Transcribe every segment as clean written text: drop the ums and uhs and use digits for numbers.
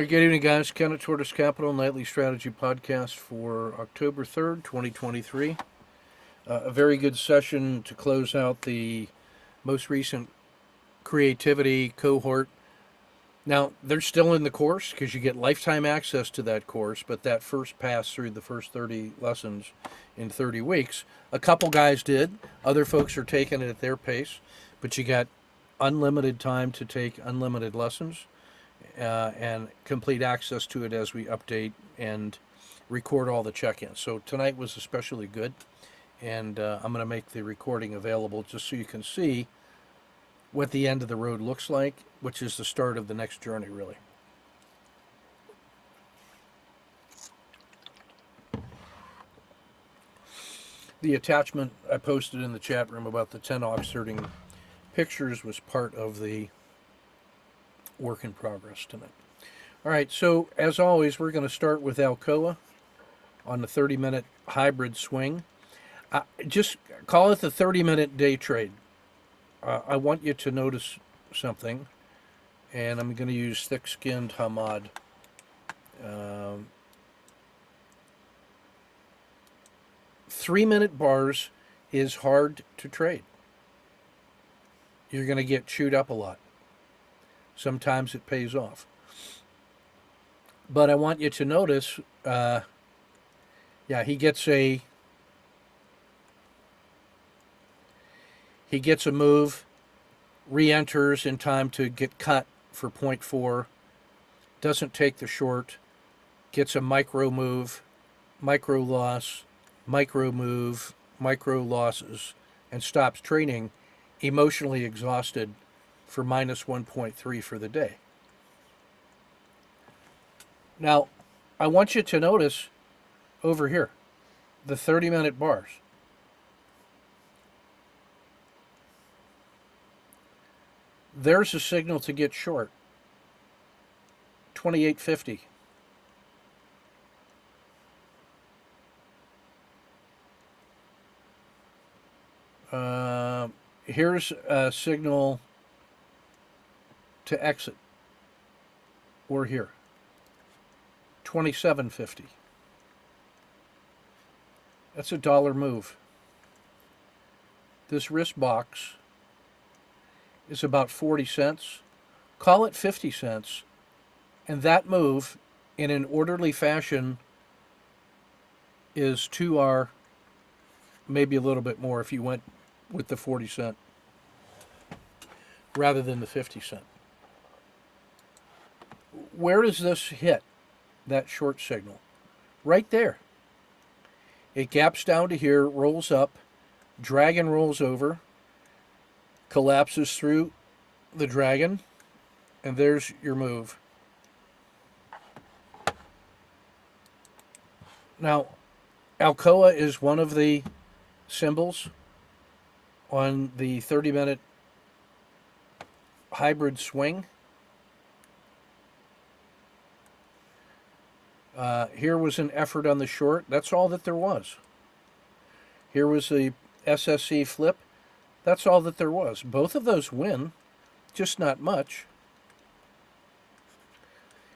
Good evening, guys. Ken at Tortoise Capital Nightly Strategy Podcast for October 3rd, 2023. A very good session to close out the most recent creativity cohort. Now, they're still in the course because you get lifetime access to that course, but that first pass through the first 30 lessons in 30 weeks, a couple guys did. Other folks are taking it at their pace, but you got unlimited time to take unlimited lessons. And complete access to it as we update and record all the check-ins. So tonight was especially good, and I'm going to make the recording available just so you can see what the end of the road looks like, which is the start of the next journey, really. The attachment I posted in the chat room about the 10 oxerting pictures was part of the work in progress tonight. All right, so as always, we're going to start with Alcoa on the 30-minute hybrid swing. Just call it the 30-minute day trade. I want you to notice something, and I'm going to use thick-skinned Hamad. 3-minute bars is hard to trade. You're going to get chewed up a lot. Sometimes it pays off. But I want you to notice, he gets a move, re-enters in time to get cut for 0.4, doesn't take the short, gets a micro move, micro loss, micro move, micro losses, and stops trading, emotionally exhausted, for minus 1.3 for the day. Now, I want you to notice over here, the 30-minute bars. There's a signal to get short, 28.50. Here's a signal to exit, or here, 27.50. That's a dollar move. This wrist box is about 40 cents. Call it 50 cents. And that move, in an orderly fashion, is 2R, maybe a little bit more if you went with the 40 cent rather than the 50 cent. Where does this hit that short signal? Right there. It gaps down to here, rolls up, dragon rolls over, collapses through the dragon, and there's your move. Now, Alcoa is one of the symbols on the 30-minute hybrid swing. Here was an effort on the short. That's all that there was. Here was the SSC flip. That's all that there was. Both of those win, just not much.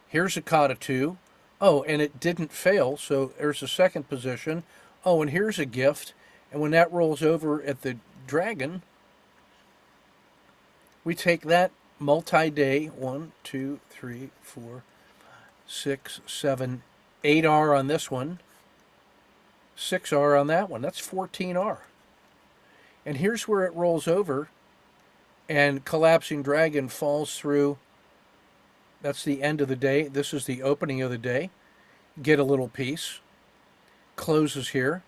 Here's a Kata 2. Oh, and it didn't fail, so there's a second position. Oh, and here's a gift. And when that rolls over at the dragon, we take that multi-day, 1, 2, 3, 4, 6, 7, 8R on this one, 6R on that one. That's 14R. And here's where it rolls over, and collapsing dragon falls through. That's the end of the day. This is the opening of the day. Get a little piece. Closes here.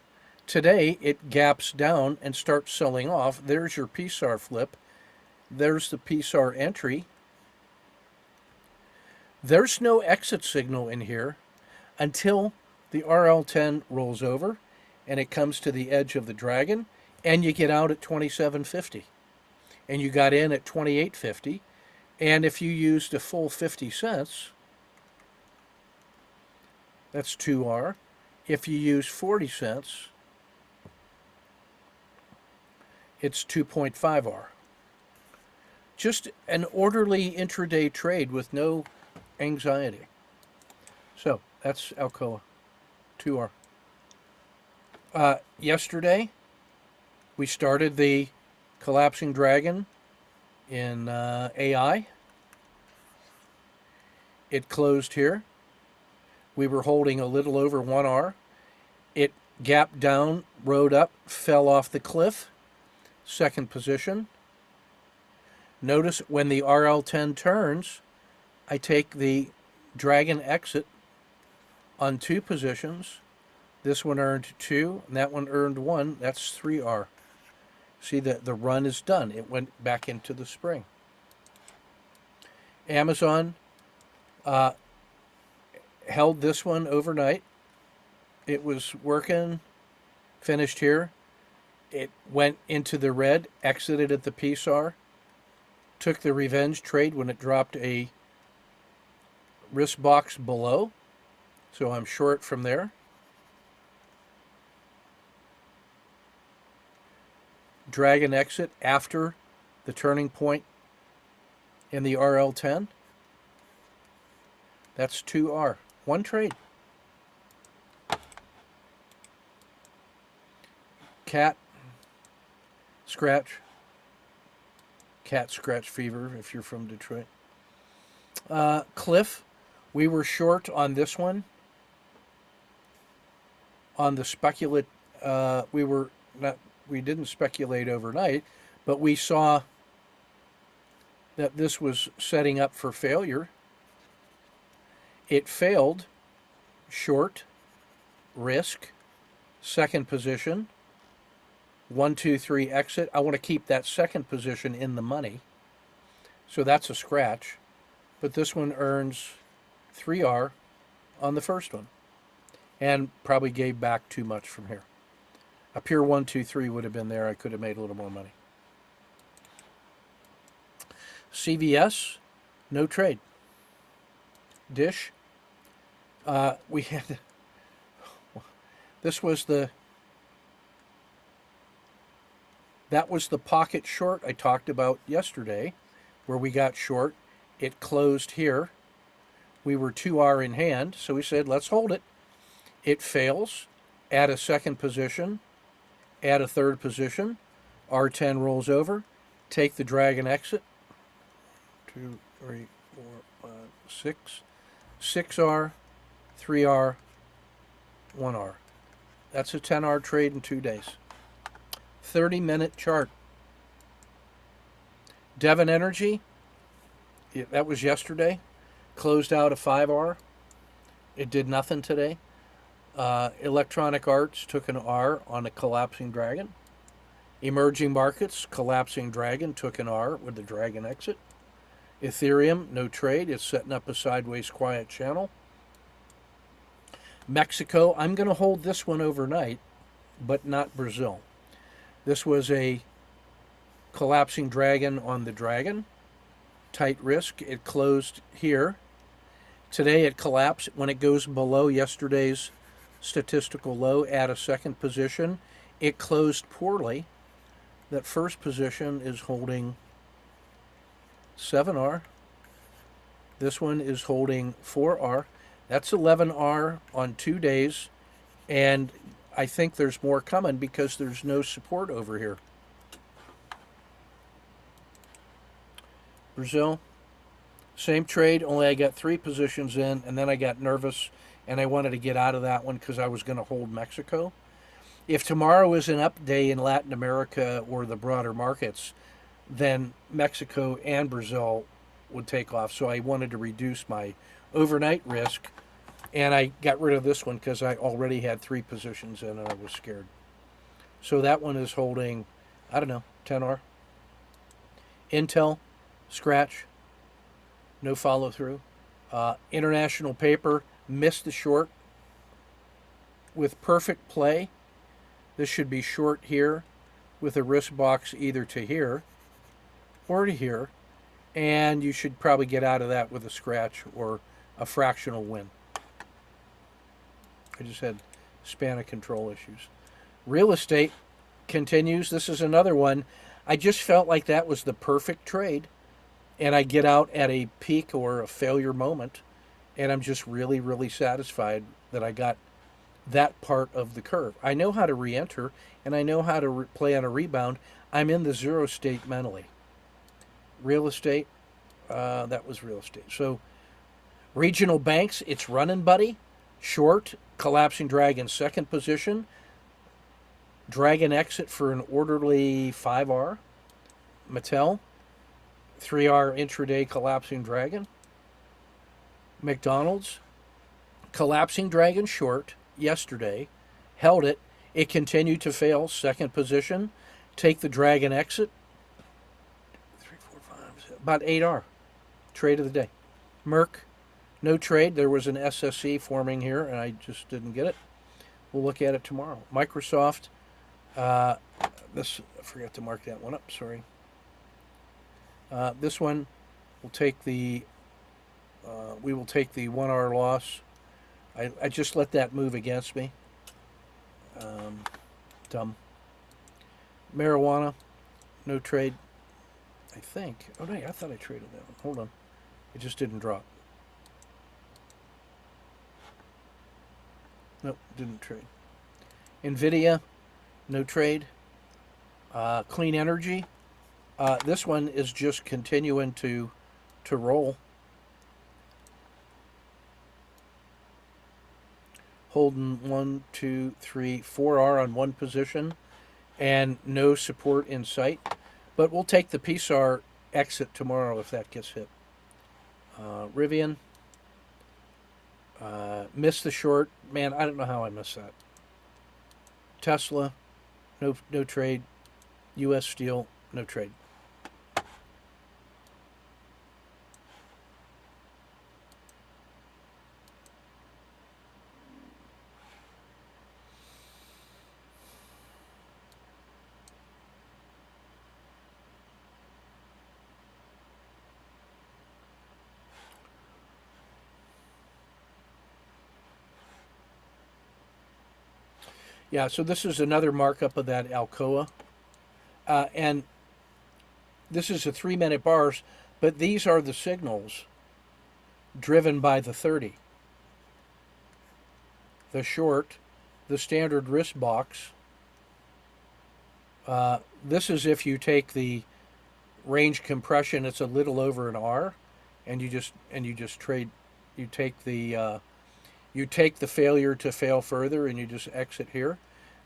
Today, it gaps down and starts selling off. There's your PSAR flip. There's the PSAR entry. There's no exit signal in here until the RL10 rolls over and it comes to the edge of the dragon, and you get out at 27.50. And you got in at 28.50. And if you used a full 50 cents, that's 2R. If you use 40 cents, it's 2.5R. Just an orderly intraday trade with no anxiety. So that's Alcoa, 2R. Yesterday, we started the collapsing dragon in AI. It closed here. We were holding a little over 1R. It gapped down, rode up, fell off the cliff. Second position. Notice when the RL10 turns, I take the dragon exit on 2 positions. This one earned 2, and that one earned 1. That's 3R. See, the run is done. It went back into the spring. Amazon held this one overnight. It was working, finished here. It went into the red, exited at the PSAR, took the revenge trade when it dropped a risk box below. So I'm short from there. Dragon exit after the turning point in the RL10. That's 2R. One trade. Cat scratch. Cat scratch fever if you're from Detroit. Cliff. We were short on this one. On the speculate, we didn't speculate overnight, but we saw that this was setting up for failure. It failed, short, risk, second position, 1, 2, 3 exit. I want to keep that second position in the money. So that's a scratch, but this one earns 3R on the first one and probably gave back too much from here. A pure 1, 2, 3 would have been there. I could have made a little more money. CVS, no trade. Dish, we had, this was that was the pocket short I talked about yesterday, where we got short. It closed here. We were 2R in hand, so we said, let's hold it. It fails, add a second position, add a third position, R10 rolls over, take the dragon exit, 2, 3, 4, 5, 6, 6R, 3R, 1R. That's a 10R trade in 2 days. 30-minute chart. Devon Energy, that was yesterday, closed out a 5R. It did nothing today. Electronic Arts took an R on a collapsing dragon. Emerging Markets, collapsing dragon, took an R with the dragon exit. Ethereum, no trade. It's setting up a sideways quiet channel. Mexico, I'm going to hold this one overnight, but not Brazil. This was a collapsing dragon on the dragon. Tight risk. It closed here. Today it collapsed. When it goes below yesterday's statistical low, add a second position. It closed poorly. That first position is holding 7R. This one is holding 4R. That's 11R on 2 days. And I think there's more coming because there's no support over here. Brazil, same trade, only I got 3 positions in, and then I got nervous, and I wanted to get out of that one because I was going to hold Mexico. If tomorrow is an up day in Latin America or the broader markets, then Mexico and Brazil would take off. So I wanted to reduce my overnight risk, and I got rid of this one because I already had 3 positions in and I was scared. So that one is holding, I don't know, 10R. Intel, scratch, no follow through. International Paper, missed the short with perfect play. This should be short here with a risk box either to here or to here. And you should probably get out of that with a scratch or a fractional win. I just had span of control issues. Real estate continues. This is another one. I just felt like that was the perfect trade. And I get out at a peak or a failure moment. And I'm just really, really satisfied that I got that part of the curve. I know how to re-enter, and I know how to play on a rebound. I'm in the zero state mentally. Real estate, that was real estate. So regional banks, it's running, buddy. Short, collapsing dragon, second position. Dragon exit for an orderly 5R. Mattel, 3R intraday collapsing dragon. McDonald's, collapsing dragon short yesterday, held it. It continued to fail, second position. Take the dragon exit. 3, 4, 5, about 8R. Trade of the day. Merck, no trade. There was an SSE forming here, and I just didn't get it. We'll look at it tomorrow. Microsoft, this, I forgot to mark that one up, sorry. This one, we'll take the, we will take the 1R loss. I just let that move against me. Dumb. Marijuana, no trade. I think. Oh, no, I thought I traded that one. Hold on. It just didn't drop. Nope, didn't trade. Nvidia, no trade. Clean energy. This one is just continuing to roll. Holding 1, 2, 3, 4R on one position, and no support in sight. But we'll take the PSAR exit tomorrow if that gets hit. Rivian, missed the short. Man, I don't know how I missed that. Tesla, no trade. U.S. Steel, no trade. Yeah, so this is another markup of that Alcoa. And this is a 3-minute bars, but these are the signals driven by the 30. The short, the standard risk box. This is if you take the range compression, it's a little over an R, and you just trade. You take the failure to fail further, and you just exit here.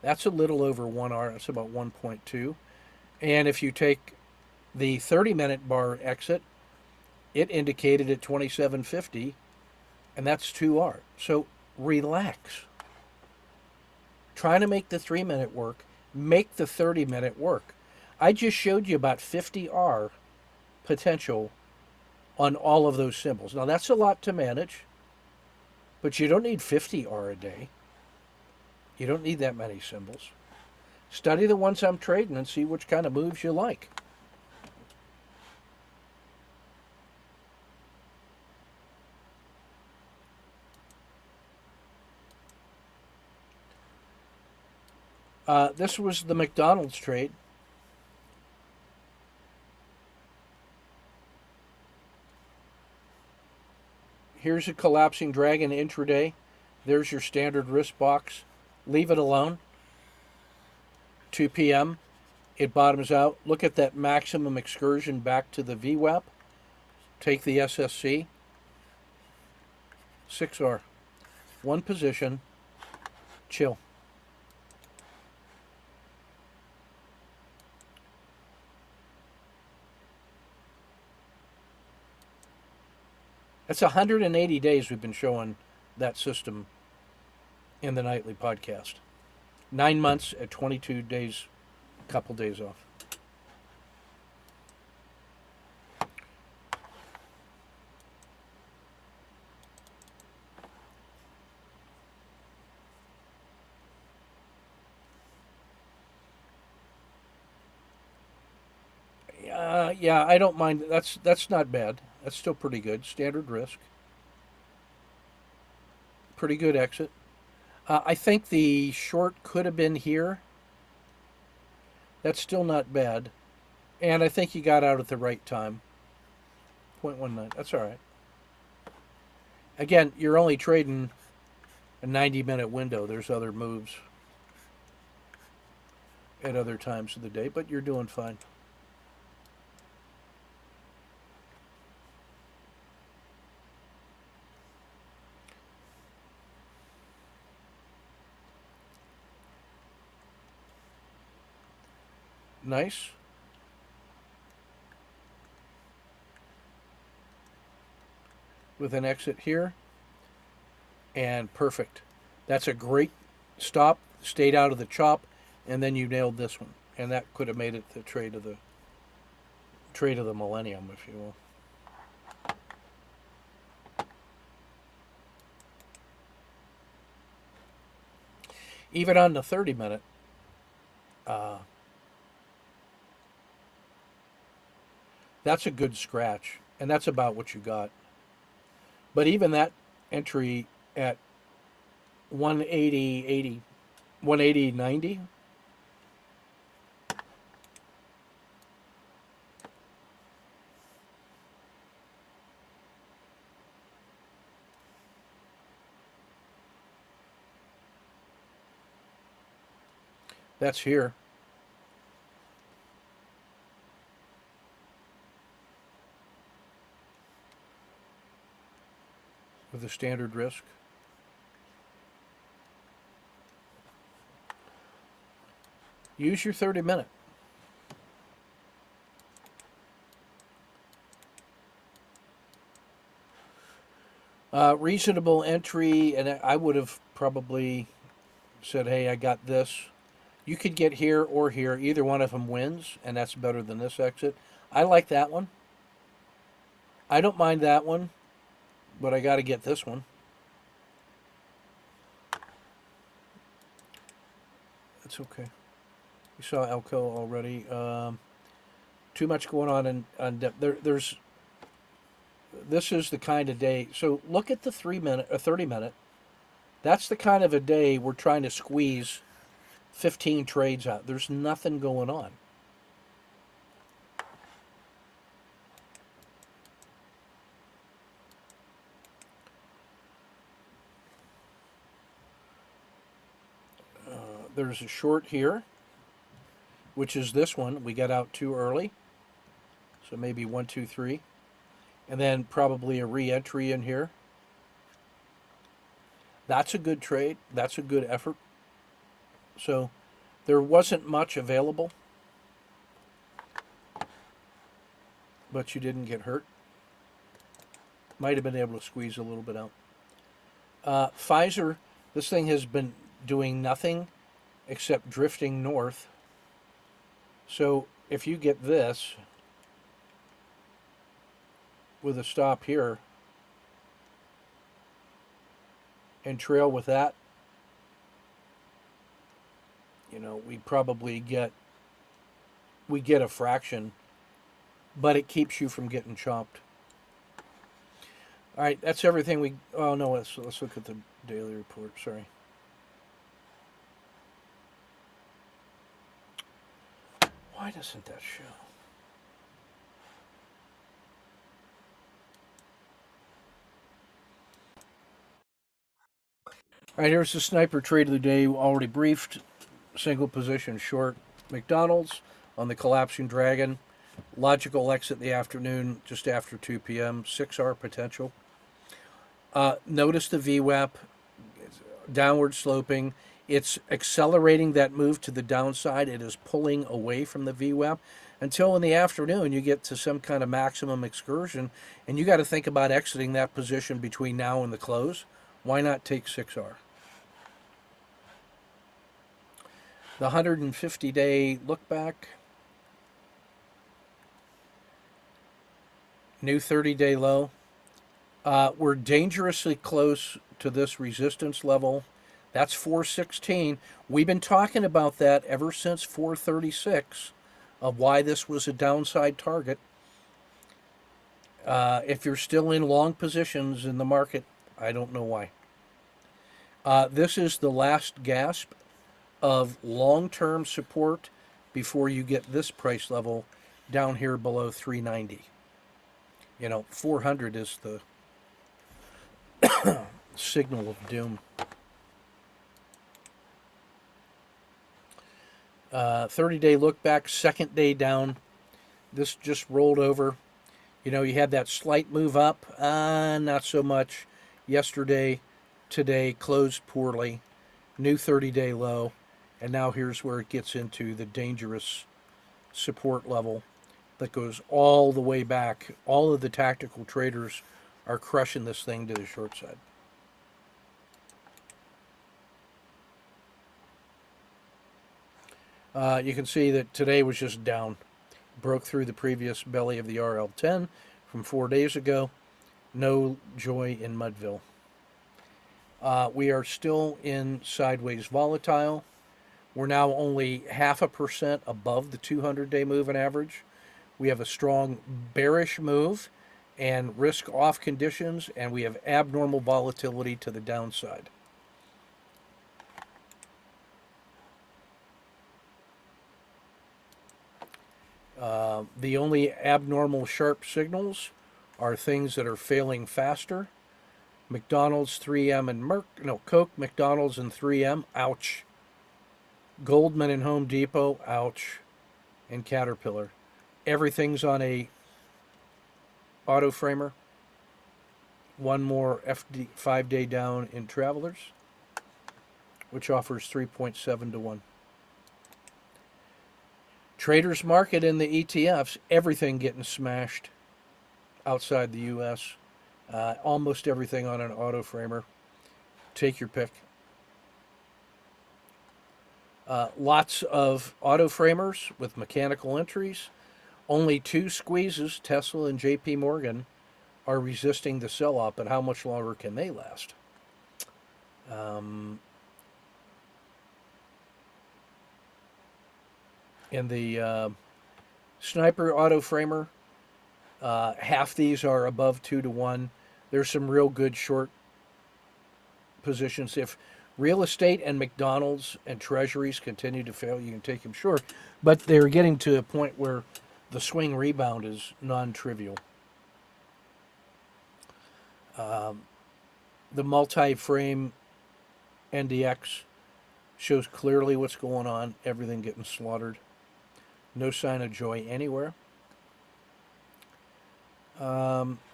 That's a little over 1R. That's about 1.2. And if you take the 30-minute bar exit, it indicated at 27.50, and that's 2R. So relax. Trying to make the 3-minute work, make the 30-minute work. I just showed you about 50R potential on all of those symbols. Now that's a lot to manage, but you don't need 50R a day. You don't need that many symbols. Study the ones I'm trading and see which kind of moves you like. This was the McDonald's trade. Here's a collapsing dragon intraday. There's your standard risk box. Leave it alone. 2 p.m. It bottoms out. Look at that maximum excursion back to the VWAP. Take the SSC. 6R. One position. Chill. That's 180 days we've been showing that system in the nightly podcast. 9 months at 22 days, a couple days off. Yeah, I don't mind. That's not bad. That's still pretty good. Standard risk. Pretty good exit. I think the short could have been here. That's still not bad. And I think you got out at the right time. 0.19. That's all right. Again, you're only trading a 90-minute window. There's other moves at other times of the day, but you're doing fine. Nice. With an exit here. And perfect. That's a great stop. Stayed out of the chop, and then you nailed this one. And that could have made it the trade of the millennium, if you will. Even on the 30-minute, uh, that's a good scratch, and that's about what you got. But even that entry at 180, 180.90, that's here with the standard risk. Use your 30-minute. Reasonable entry, and I would have probably said, hey, I got this. You could get here or here. Either one of them wins, and that's better than this exit. I like that one. I don't mind that one, but I got to get this one. That's okay. We saw Alcoa already. Too much going on depth. There's this is the kind of day. So look at the 30-minute. That's the kind of a day we're trying to squeeze 15 trades out. There's nothing going on. There's a short here, which is this one. We got out too early. So maybe 1, 2, 3. And then probably a re-entry in here. That's a good trade. That's a good effort. So there wasn't much available, but you didn't get hurt. Might have been able to squeeze a little bit out. Pfizer, this thing has been doing nothing except drifting north. So if you get this with a stop here and trail with that, we probably get a fraction, but it keeps you from getting chopped. All right, that's everything we. Oh no, let's look at the daily report. Sorry. Why doesn't that show? All right, here's the sniper trade of the day. Already briefed. Single position short McDonald's on the collapsing dragon. Logical exit in the afternoon, just after 2 p.m. 6R potential. Notice the VWAP, downward sloping. It's accelerating that move to the downside. It is pulling away from the VWAP until in the afternoon you get to some kind of maximum excursion, and you got to think about exiting that position between now and the close. Why not take 6R? The 150-day look back. New 30-day low. We're dangerously close to this resistance level. That's 416. We've been talking about that ever since 436 of why this was a downside target. If you're still in long positions in the market, I don't know why. This is the last gasp of long-term support before you get this price level down here below 390. 400 is the signal of doom. 30-day look back, second day down. This just rolled over. You had that slight move up, not so much yesterday. Today closed poorly, new 30-day low, and now here's where it gets into the dangerous support level that goes all the way back. All of the tactical traders are crushing this thing to the short side. You can see that today was just down. Broke through the previous belly of the RL10 from 4 days ago. No joy in Mudville. We are still in sideways volatile. We're now only 0.5% above the 200-day moving average. We have a strong bearish move and risk off conditions, and we have abnormal volatility to the downside. The only abnormal sharp signals are things that are failing faster. McDonald's, 3M, and Coke, McDonald's, and 3M, ouch. Goldman and Home Depot, ouch. And Caterpillar. Everything's on a auto framer. One more 5-day down in Travelers, which offers 3.7 to 1. Traders market in the ETFs, everything getting smashed outside the U.S. Almost everything on an auto framer. Take your pick. Lots of auto framers with mechanical entries. Only 2 squeezes, Tesla and JP Morgan, are resisting the sell-off, but how much longer can they last? In the Sniper auto framer, half these are above 2 to 1. There's some real good short positions. If real estate and McDonald's and Treasuries continue to fail, you can take them short. But they're getting to a point where the swing rebound is non-trivial. The multi-frame NDX shows clearly what's going on. Everything getting slaughtered. No sign of joy anywhere.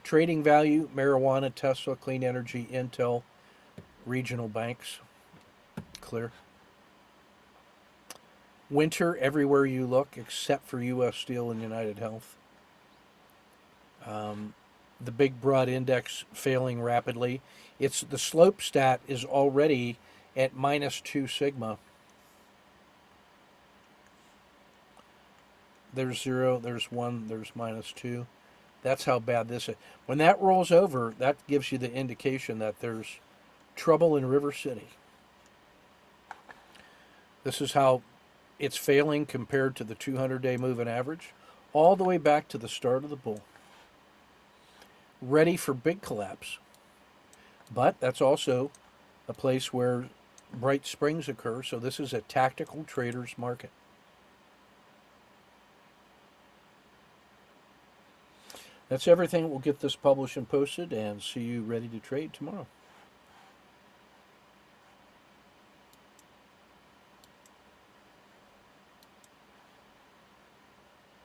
Trading value, marijuana, Tesla, clean energy, Intel, regional banks. Clear. Winter everywhere you look except for U.S. Steel and United Health. The big broad index failing rapidly. The slope stat is already at -2 sigma. There's 0, there's 1, there's -2. That's how bad this is. When that rolls over, that gives you the indication that there's trouble in River City. This is how it's failing compared to the 200-day moving average, all the way back to the start of the bull. Ready for big collapse. But that's also a place where bright springs occur, so this is a tactical trader's market. That's everything. We'll get this published and posted and see you ready to trade tomorrow.